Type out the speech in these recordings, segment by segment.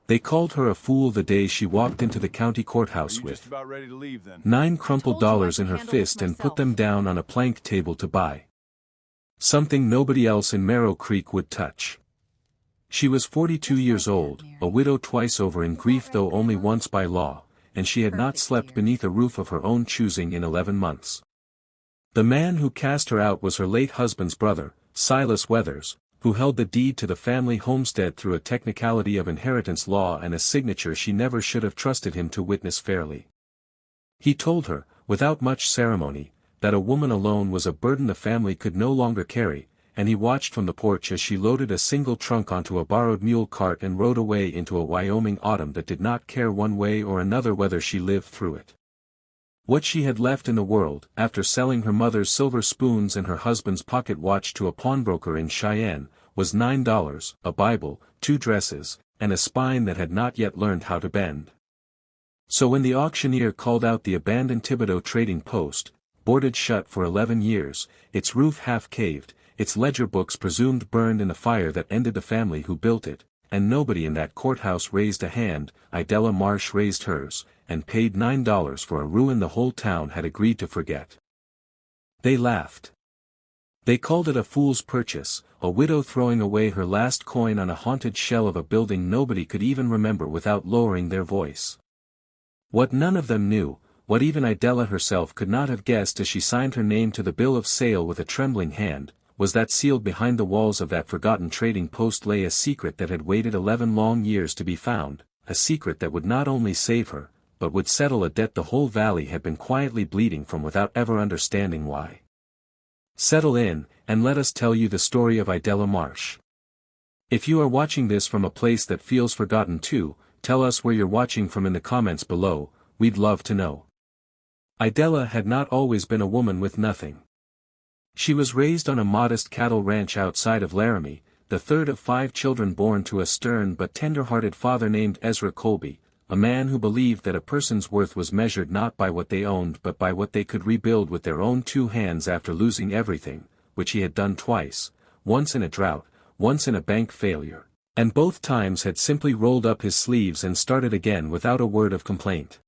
They called her a fool the day she walked into the county courthouse with $9 crumpled dollars in her fist and put them down on a plank table to buy something nobody else in Marrow Creek would touch. She was 42 years old, a widow twice over in grief though only once by law, and she had not slept beneath a roof of her own choosing in 11 months. The man who cast her out was her late husband's brother, Silas Weathers, who held the deed to the family homestead through a technicality of inheritance law and a signature she never should have trusted him to witness fairly. He told her, without much ceremony, that a woman alone was a burden the family could no longer carry, and he watched from the porch as she loaded a single trunk onto a borrowed mule cart and rode away into a Wyoming autumn that did not care one way or another whether she lived through it. What she had left in the world, after selling her mother's silver spoons and her husband's pocket watch to a pawnbroker in Cheyenne, was $9, a Bible, 2 dresses, and a spine that had not yet learned how to bend. So when the auctioneer called out the abandoned Thibodaux trading post, boarded shut for 11 years, its roof half caved, its ledger books presumed burned in the fire that ended the family who built it, and nobody in that courthouse raised a hand, Idella Marsh raised hers, and paid $9 for a ruin the whole town had agreed to forget. They laughed. They called it a fool's purchase, a widow throwing away her last coin on a haunted shell of a building nobody could even remember without lowering their voice. What none of them knew, what even Idella herself could not have guessed as she signed her name to the bill of sale with a trembling hand, was that sealed behind the walls of that forgotten trading post lay a secret that had waited 11 long years to be found, a secret that would not only save her, but would settle a debt the whole valley had been quietly bleeding from without ever understanding why. Settle in, and let us tell you the story of Idella Marsh. If you are watching this from a place that feels forgotten too, tell us where you're watching from in the comments below, we'd love to know. Idella had not always been a woman with nothing. She was raised on a modest cattle ranch outside of Laramie, the third of 5 children born to a stern but tender-hearted father named Ezra Colby, a man who believed that a person's worth was measured not by what they owned but by what they could rebuild with their own 2 hands after losing everything, which he had done twice, once in a drought, once in a bank failure, and both times had simply rolled up his sleeves and started again without a word of complaint.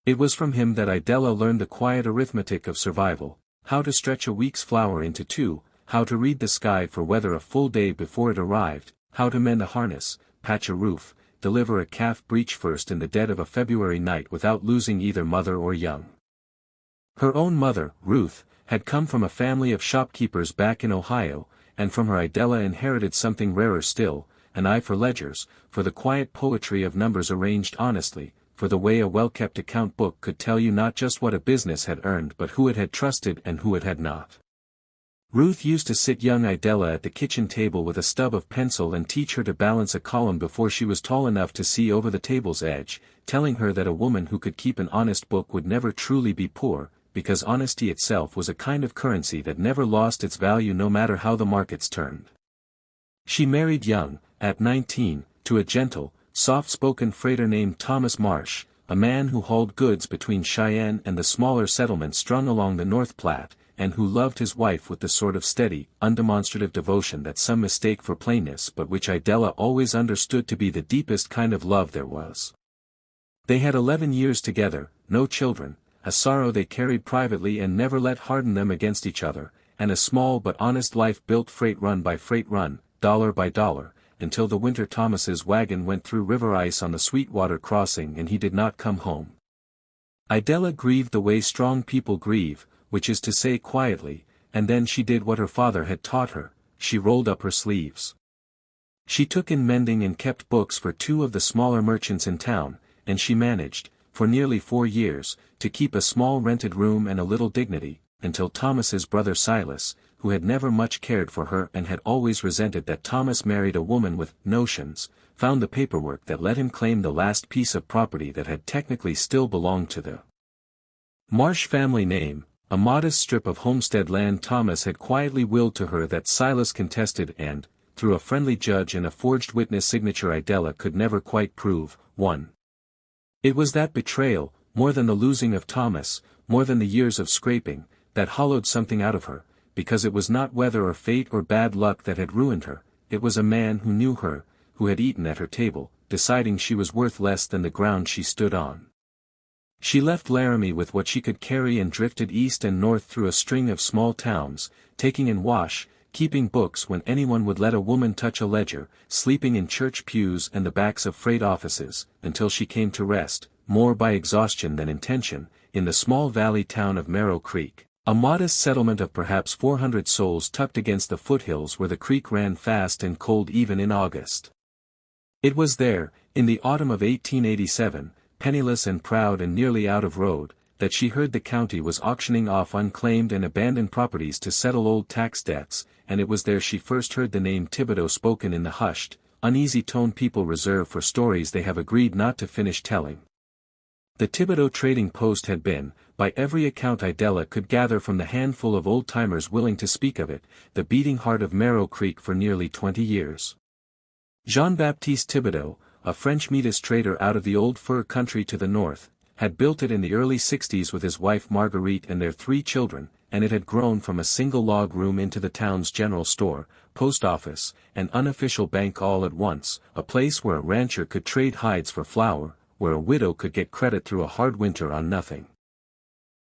It was from him that Idella learned the quiet arithmetic of survival, how to stretch a week's flour into 2, how to read the sky for weather a full day before it arrived, how to mend a harness, patch a roof, deliver a calf breech first in the dead of a February night without losing either mother or young. Her own mother, Ruth, had come from a family of shopkeepers back in Ohio, and from her Idella inherited something rarer still, an eye for ledgers, for the quiet poetry of numbers arranged honestly, for the way a well-kept account book could tell you not just what a business had earned but who it had trusted and who it had not. Ruth used to sit young Idella at the kitchen table with a stub of pencil and teach her to balance a column before she was tall enough to see over the table's edge, telling her that a woman who could keep an honest book would never truly be poor, because honesty itself was a kind of currency that never lost its value no matter how the markets turned. She married young, at 19, to a gentle, soft-spoken freighter named Thomas Marsh, a man who hauled goods between Cheyenne and the smaller settlements strung along the North Platte, and who loved his wife with the sort of steady, undemonstrative devotion that some mistake for plainness but which Idella always understood to be the deepest kind of love there was. They had 11 years together, no children, a sorrow they carried privately and never let harden them against each other, and a small but honest life built freight run by freight run, dollar by dollar, until the winter Thomas's wagon went through river ice on the Sweetwater crossing and he did not come home. Idella grieved the way strong people grieve, which is to say quietly, and then she did what her father had taught her, she rolled up her sleeves. She took in mending and kept books for 2 of the smaller merchants in town, and she managed, for nearly 4 years, to keep a small rented room and a little dignity, until Thomas's brother Silas, who had never much cared for her and had always resented that Thomas married a woman with notions, found the paperwork that let him claim the last piece of property that had technically still belonged to the Marsh family name, a modest strip of homestead land Thomas had quietly willed to her that Silas contested and, through a friendly judge and a forged witness signature Idella could never quite prove, won. It was that betrayal, more than the losing of Thomas, more than the years of scraping, that hollowed something out of her, because it was not weather or fate or bad luck that had ruined her, it was a man who knew her, who had eaten at her table, deciding she was worth less than the ground she stood on. She left Laramie with what she could carry and drifted east and north through a string of small towns, taking in wash, keeping books when anyone would let a woman touch a ledger, sleeping in church pews and the backs of freight offices, until she came to rest, more by exhaustion than intention, in the small valley town of Marrow Creek, a modest settlement of perhaps 400 souls tucked against the foothills where the creek ran fast and cold even in August. It was there, in the autumn of 1887, penniless and proud and nearly out of road, that she heard the county was auctioning off unclaimed and abandoned properties to settle old tax debts, and it was there she first heard the name Thibodeau spoken in the hushed, uneasy tone people reserve for stories they have agreed not to finish telling. The Thibodeau trading post had been, by every account Idella could gather from the handful of old-timers willing to speak of it, the beating heart of Marrow Creek for nearly 20 years. Jean-Baptiste Thibodeau, a French Métis trader out of the old fur country to the north, had built it in the early 60s with his wife Marguerite and their 3 children, and it had grown from a single log room into the town's general store, post office, and unofficial bank all at once, a place where a rancher could trade hides for flour, where a widow could get credit through a hard winter on nothing.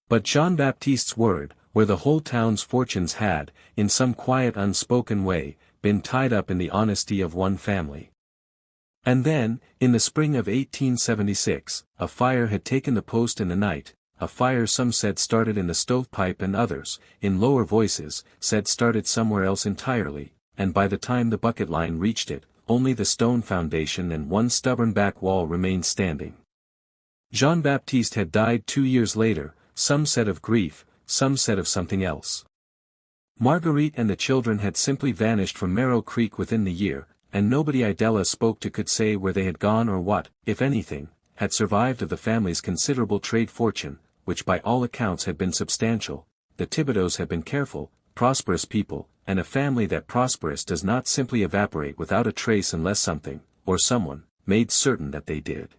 But Jean-Baptiste's word, where the whole town's fortunes had, in some quiet unspoken way, been tied up in the honesty of one family. And then, in the spring of 1876, a fire had taken the post in the night, a fire some said started in the stovepipe and others, in lower voices, said started somewhere else entirely, and by the time the bucket line reached it, only the stone foundation and one stubborn back wall remained standing. Jean-Baptiste had died 2 years later, some said of grief, some said of something else. Marguerite and the children had simply vanished from Marrow Creek within the year, and nobody Idella spoke to could say where they had gone or what, if anything, had survived of the family's considerable trade fortune, which by all accounts had been substantial. The Thibodeaus had been careful, prosperous people, and a family that prosperous does not simply evaporate without a trace unless something, or someone, made certain that they did.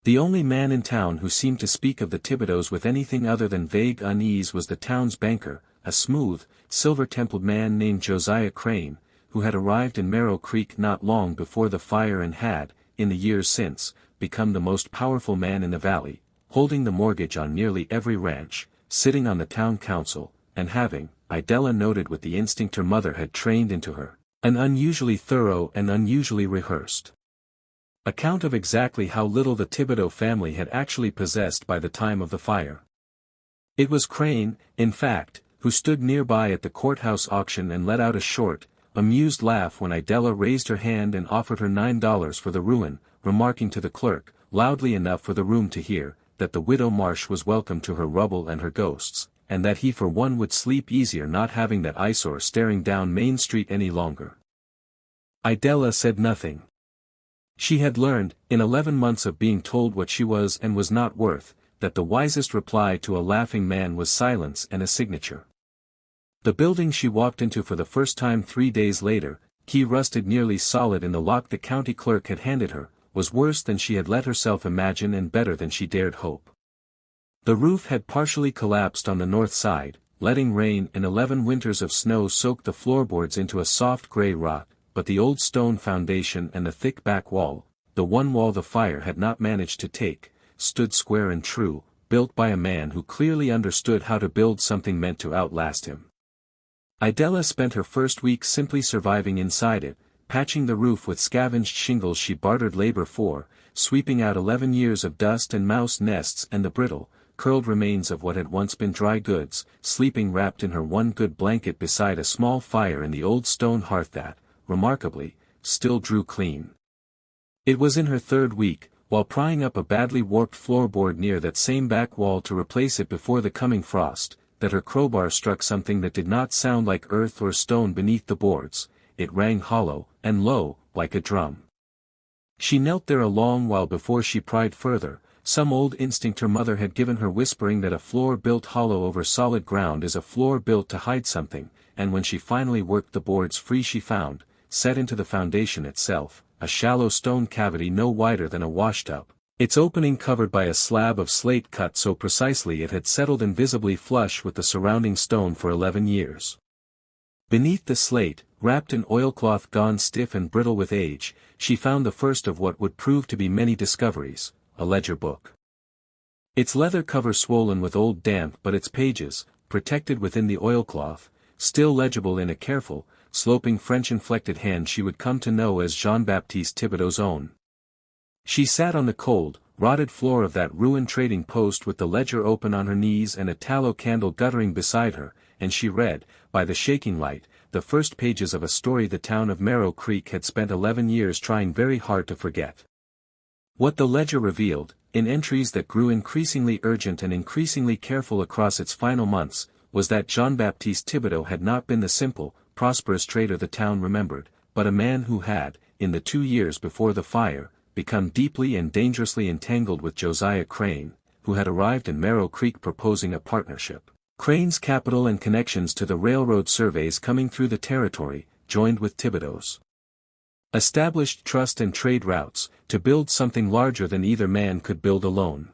The only man in town who seemed to speak of the Thibodeaus with anything other than vague unease was the town's banker, a smooth, silver-templed man named Josiah Crane, who had arrived in Marrow Creek not long before the fire and had, in the years since, become the most powerful man in the valley, holding the mortgage on nearly every ranch, sitting on the town council, and having, Idella noted with the instinct her mother had trained into her, an unusually thorough and unusually rehearsed account of exactly how little the Thibodeau family had actually possessed by the time of the fire. It was Crane, in fact, who stood nearby at the courthouse auction and let out a short, amused laugh when Idella raised her hand and offered her $9 for the ruin, remarking to the clerk, loudly enough for the room to hear, that the widow Marsh was welcome to her rubble and her ghosts, and that he for one would sleep easier not having that eyesore staring down Main Street any longer. Idella said nothing. She had learned, in 11 months of being told what she was and was not worth, that the wisest reply to a laughing man was silence and a signature. The building she walked into for the first time 3 days later, key rusted nearly solid in the lock the county clerk had handed her, was worse than she had let herself imagine and better than she dared hope. The roof had partially collapsed on the north side, letting rain and 11 winters of snow soak the floorboards into a soft gray rot, but the old stone foundation and the thick back wall, the one wall the fire had not managed to take, stood square and true, built by a man who clearly understood how to build something meant to outlast him. Idella spent her first week simply surviving inside it, patching the roof with scavenged shingles she bartered labor for, sweeping out 11 years of dust and mouse nests and the brittle, curled remains of what had once been dry goods, sleeping wrapped in her one good blanket beside a small fire in the old stone hearth that, remarkably, still drew clean. It was in her third week, while prying up a badly warped floorboard near that same back wall to replace it before the coming frost, that her crowbar struck something that did not sound like earth or stone beneath the boards. It rang hollow, and low, like a drum. She knelt there a long while before she pried further, some old instinct her mother had given her whispering that a floor built hollow over solid ground is a floor built to hide something, and when she finally worked the boards free she found, set into the foundation itself, a shallow stone cavity no wider than a washtub, its opening covered by a slab of slate cut so precisely it had settled invisibly flush with the surrounding stone for 11 years. Beneath the slate, wrapped in oilcloth gone stiff and brittle with age, she found the first of what would prove to be many discoveries, a ledger book. Its leather cover swollen with old damp but its pages, protected within the oilcloth, still legible in a careful, sloping French-inflected hand she would come to know as Jean-Baptiste Thibodeau's own. She sat on the cold, rotted floor of that ruined trading post with the ledger open on her knees and a tallow candle guttering beside her, and she read, by the shaking light, the first pages of a story the town of Marrow Creek had spent 11 years trying very hard to forget. What the ledger revealed, in entries that grew increasingly urgent and increasingly careful across its final months, was that Jean-Baptiste Thibodeau had not been the simple, prosperous trader the town remembered, but a man who had, in the 2 years before the fire, become deeply and dangerously entangled with Josiah Crane, who had arrived in Marrow Creek proposing a partnership. Crane's capital and connections to the railroad surveys coming through the territory, joined with Thibodeau's established trust and trade routes, to build something larger than either man could build alone.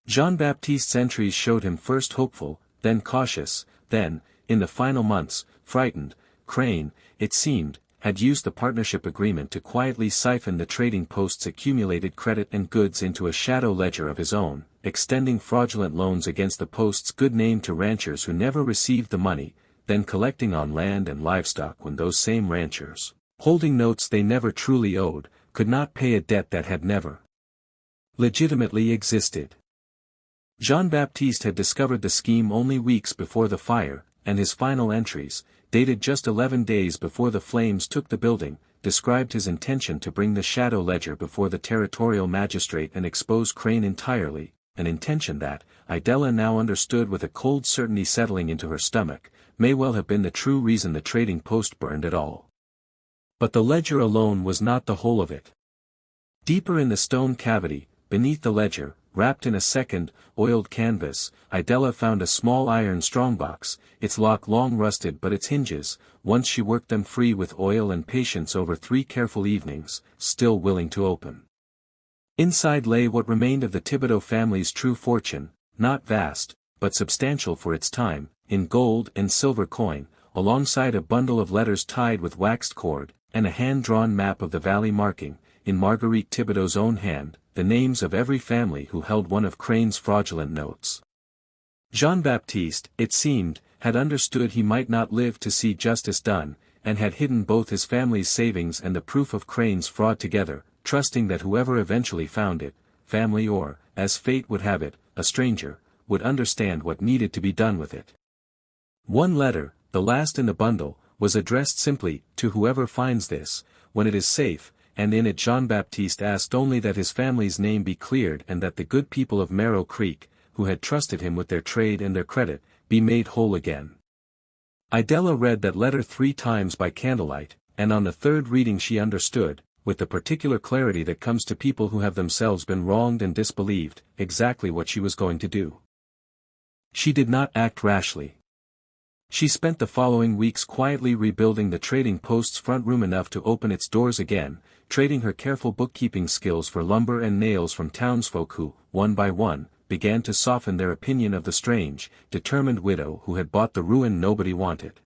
Jean-Baptiste's entries showed him first hopeful, then cautious, then, in the final months, frightened. Crane, it seemed, had used the partnership agreement to quietly siphon the trading post's accumulated credit and goods into a shadow ledger of his own, extending fraudulent loans against the post's good name to ranchers who never received the money, then collecting on land and livestock when those same ranchers, holding notes they never truly owed, could not pay a debt that had never legitimately existed. Jean-Baptiste had discovered the scheme only weeks before the fire, and his final entries, dated just 11 days before the flames took the building, described his intention to bring the shadow ledger before the territorial magistrate and expose Crane entirely, an intention that, Idella now understood with a cold certainty settling into her stomach, may well have been the true reason the trading post burned at all. But the ledger alone was not the whole of it. Deeper in the stone cavity, beneath the ledger, wrapped in a second, oiled canvas, Idella found a small iron strongbox, its lock long rusted but its hinges, once she worked them free with oil and patience over 3 careful evenings, still willing to open. Inside lay what remained of the Thibodeau family's true fortune, not vast, but substantial for its time, in gold and silver coin, alongside a bundle of letters tied with waxed cord, and a hand-drawn map of the valley marking, in Marguerite Thibodeau's own hand, the names of every family who held one of Crane's fraudulent notes. Jean-Baptiste, it seemed, had understood he might not live to see justice done, and had hidden both his family's savings and the proof of Crane's fraud together, trusting that whoever eventually found it, family or, as fate would have it, a stranger, would understand what needed to be done with it. One letter, the last in the bundle, was addressed simply, to whoever finds this, when it is safe, and in it Jean-Baptiste asked only that his family's name be cleared and that the good people of Marrow Creek, who had trusted him with their trade and their credit, be made whole again. Idella read that letter 3 times by candlelight, and on the 3rd reading she understood, with the particular clarity that comes to people who have themselves been wronged and disbelieved, exactly what she was going to do. She did not act rashly. She spent the following weeks quietly rebuilding the trading post's front room enough to open its doors again, trading her careful bookkeeping skills for lumber and nails from townsfolk who, one by one, began to soften their opinion of the strange, determined widow who had bought the ruin nobody wanted.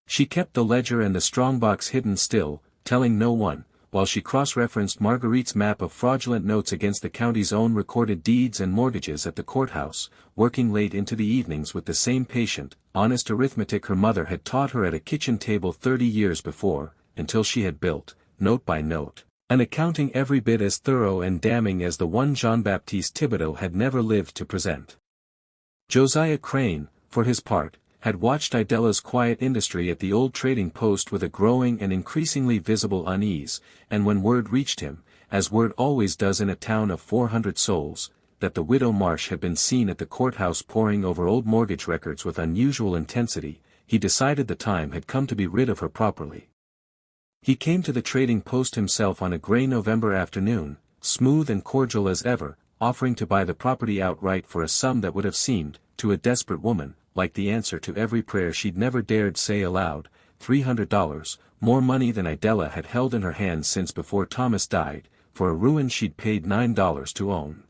She kept the ledger and the strongbox hidden still, telling no one, while she cross-referenced Marguerite's map of fraudulent notes against the county's own recorded deeds and mortgages at the courthouse, working late into the evenings with the same patient, honest arithmetic her mother had taught her at a kitchen table 30 years before, until she had built, note by note, an accounting every bit as thorough and damning as the one Jean-Baptiste Thibodeau had never lived to present. Josiah Crane, for his part, had watched Idella's quiet industry at the old trading post with a growing and increasingly visible unease, and when word reached him, as word always does in a town of 400 souls, that the widow Marsh had been seen at the courthouse poring over old mortgage records with unusual intensity, he decided the time had come to be rid of her properly. He came to the trading post himself on a gray November afternoon, smooth and cordial as ever, offering to buy the property outright for a sum that would have seemed, to a desperate woman, like the answer to every prayer she'd never dared say aloud, $300, more money than Idella had held in her hands since before Thomas died, for a ruin she'd paid $9 to own.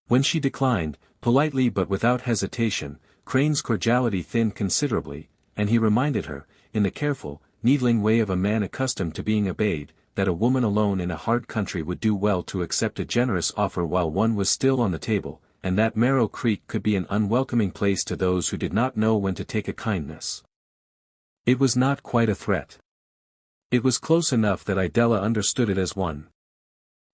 When she declined, politely but without hesitation, Crane's cordiality thinned considerably, and he reminded her, in the careful, needling way of a man accustomed to being obeyed, that a woman alone in a hard country would do well to accept a generous offer while one was still on the table, and that Marrow Creek could be an unwelcoming place to those who did not know when to take a kindness. It was not quite a threat. It was close enough that Idella understood it as one.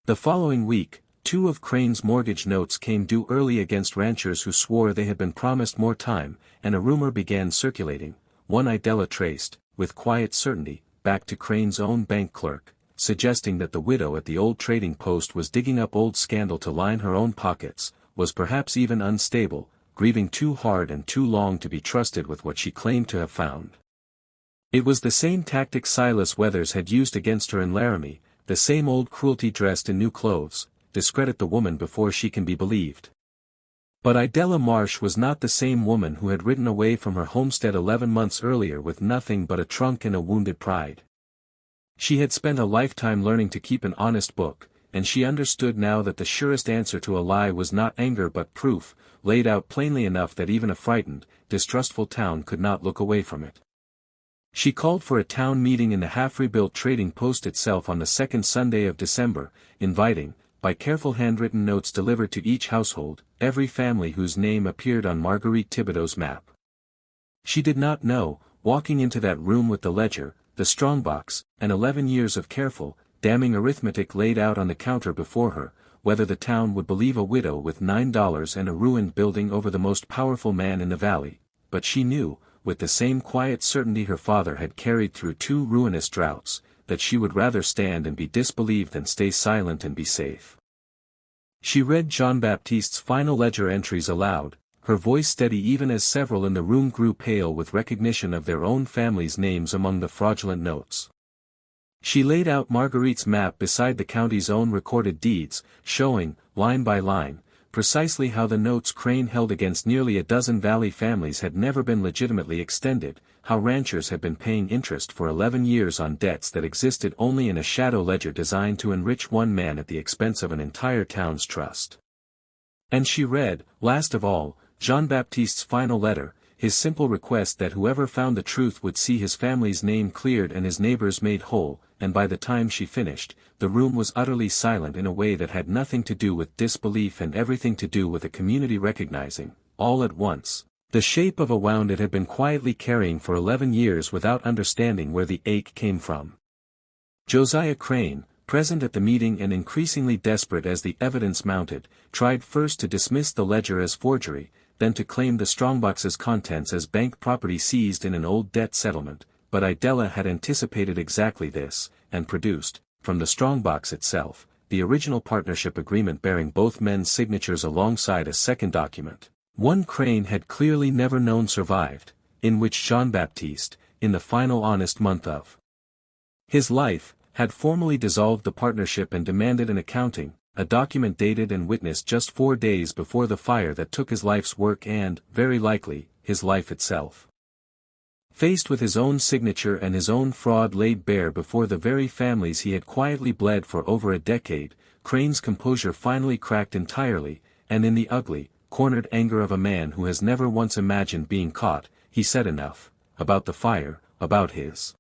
The following week, 2 of Crane's mortgage notes came due early against ranchers who swore they had been promised more time, and a rumor began circulating, one Idella traced, with quiet certainty, back to Crane's own bank clerk, suggesting that the widow at the old trading post was digging up old scandal to line her own pockets, was perhaps even unstable, grieving too hard and too long to be trusted with what she claimed to have found. It was the same tactic Silas Weathers had used against her in Laramie, the same old cruelty dressed in new clothes, discredit the woman before she can be believed. But Idella Marsh was not the same woman who had ridden away from her homestead 11 months earlier with nothing but a trunk and a wounded pride. She had spent a lifetime learning to keep an honest book, and she understood now that the surest answer to a lie was not anger but proof, laid out plainly enough that even a frightened, distrustful town could not look away from it. She called for a town meeting in the half-rebuilt trading post itself on the second Sunday of December, inviting, by careful handwritten notes delivered to each household, every family whose name appeared on Marguerite Thibodeau's map. She did not know, walking into that room with the ledger, the strongbox, and 11 years of careful, damning arithmetic laid out on the counter before her, whether the town would believe a widow with $9 and a ruined building over the most powerful man in the valley, but she knew, with the same quiet certainty her father had carried through 2 ruinous droughts, that she would rather stand and be disbelieved than stay silent and be safe. She read Jean-Baptiste's final ledger entries aloud, her voice steady even as several in the room grew pale with recognition of their own families' names among the fraudulent notes. She laid out Marguerite's map beside the county's own recorded deeds, showing, line by line, precisely how the notes Crane held against nearly a dozen valley families had never been legitimately extended, how ranchers had been paying interest for 11 years on debts that existed only in a shadow ledger designed to enrich one man at the expense of an entire town's trust. And she read, last of all, Jean-Baptiste's final letter, his simple request that whoever found the truth would see his family's name cleared and his neighbors made whole, and by the time she finished, the room was utterly silent in a way that had nothing to do with disbelief and everything to do with the community recognizing, all at once, the shape of a wound it had been quietly carrying for 11 years without understanding where the ache came from. Josiah Crane, present at the meeting and increasingly desperate as the evidence mounted, tried first to dismiss the ledger as forgery, then to claim the strongbox's contents as bank property seized in an old debt settlement, but Idella had anticipated exactly this, and produced, from the strongbox itself, the original partnership agreement bearing both men's signatures alongside a second document, one Crane had clearly never known survived, in which Jean-Baptiste, in the final honest month of his life, had formally dissolved the partnership and demanded an accounting, a document dated and witnessed just 4 days before the fire that took his life's work and, very likely, his life itself. Faced with his own signature and his own fraud laid bare before the very families he had quietly bled for over a decade, Crane's composure finally cracked entirely, and in the ugly, cornered anger of a man who has never once imagined being caught, he said enough, about the fire, about his